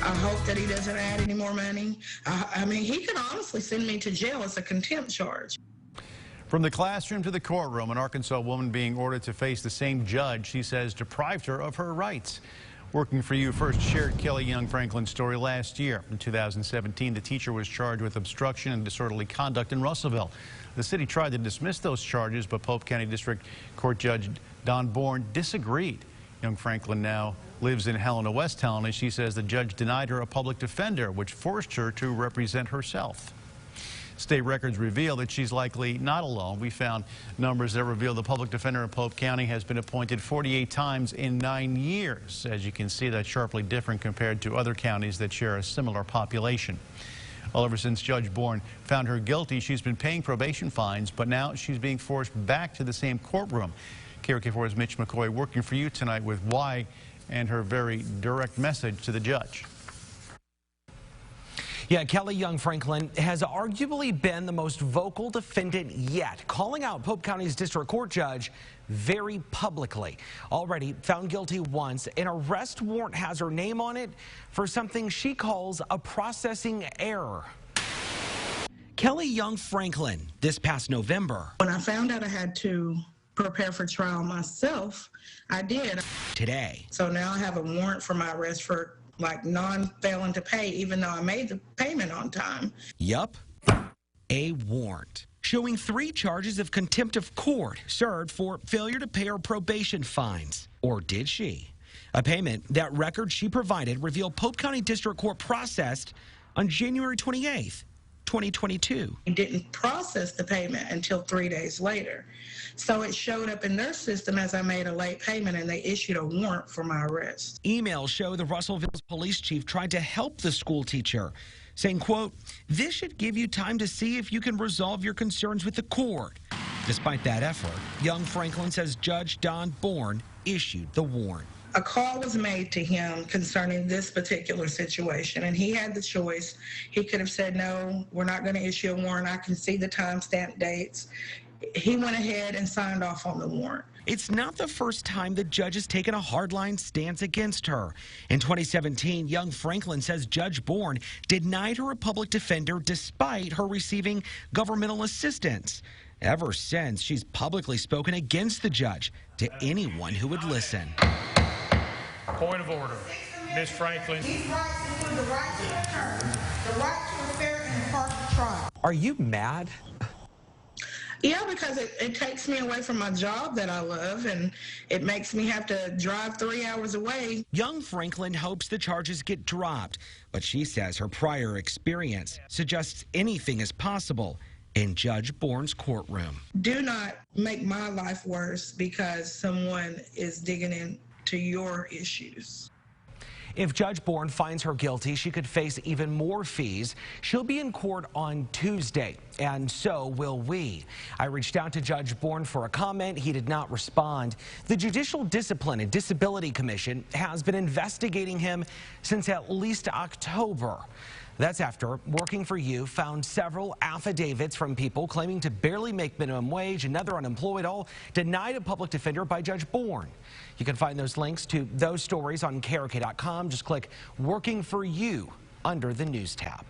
I hope that he doesn't add any more money. I mean, he could honestly send me to jail as a contempt charge. From the classroom to the courtroom, an Arkansas woman being ordered to face the same judge she says deprived her of her rights. Working for You first shared Kelly Young Franklin's story last year. In 2017, the teacher was charged with obstruction and disorderly conduct in Russellville. The city tried to dismiss those charges, but Pope County District Court Judge Don Bourne disagreed. Young Franklin now lives in Helena, West Helena. She says the judge denied her a public defender, which forced her to represent herself. State records reveal that she's likely not alone. We found numbers that reveal the public defender in Pope County has been appointed 48 times in 9 years. As you can see, that's sharply different compared to other counties that share a similar population. Well, ever since Judge Bourne found her guilty, she's been paying probation fines, but now she's being forced back to the same courtroom. KARK4's Mitch McCoy working for you tonight with why and her very direct message to the judge. Yeah, Kelly Young Franklin has arguably been the most vocal defendant yet, calling out Pope County's district court judge very publicly. Already found guilty once, an arrest warrant has her name on it for something she calls a processing error. Kelly Young Franklin, this past November. When I found out I had to prepare for trial myself, I did. Today. So now I have a warrant for my arrest for like non-failing to pay, even though I made the payment on time. Yup, a warrant showing 3 charges of contempt of court served for failure to pay her probation fines. Or did she? A payment that record she provided revealed Pope County District Court processed on January 28th. 2022. He didn't process the payment until 3 days later. So it showed up in their system as I made a late payment, and they issued a warrant for my arrest. Emails show the Russellville's police chief tried to help the school teacher, saying, quote, "This should give you time to see if you can resolve your concerns with the court." Despite that effort, Young Franklin says Judge Don Bourne issued the warrant. A call was made to him concerning this particular situation, and he had the choice. He could have said, no, we're not going to issue a warrant. I can see the timestamp dates. He went ahead and signed off on the warrant. It's not the first time the judge has taken a hardline stance against her. In 2017, Young Franklin says Judge Bourne denied her a public defender despite her receiving governmental assistance. Ever since, she's publicly spoken against the judge to anyone who would listen. Point of order. Ms. Franklin. These rights include the right to return, the right to a fair and impartial trial. Are you mad? Yeah, because it takes me away from my job that I love, and it makes me have to drive 3 hours away. Young Franklin hopes the charges get dropped, but she says her prior experience suggests anything is possible in Judge Bourne's courtroom. Do not make my life worse because someone is digging into your issues. If Judge Bourne finds her guilty, she could face even more fees. She'll be in court on Tuesday, and so will we. I reached out to Judge Bourne for a comment. He did not respond. The Judicial Discipline and Disability Commission has been investigating him since at least October. That's after Working for You found several affidavits from people claiming to barely make minimum wage, another unemployed, all denied a public defender by Judge Bourne. You can find those links to those stories on KARK.com. Just click Working for You under the News tab.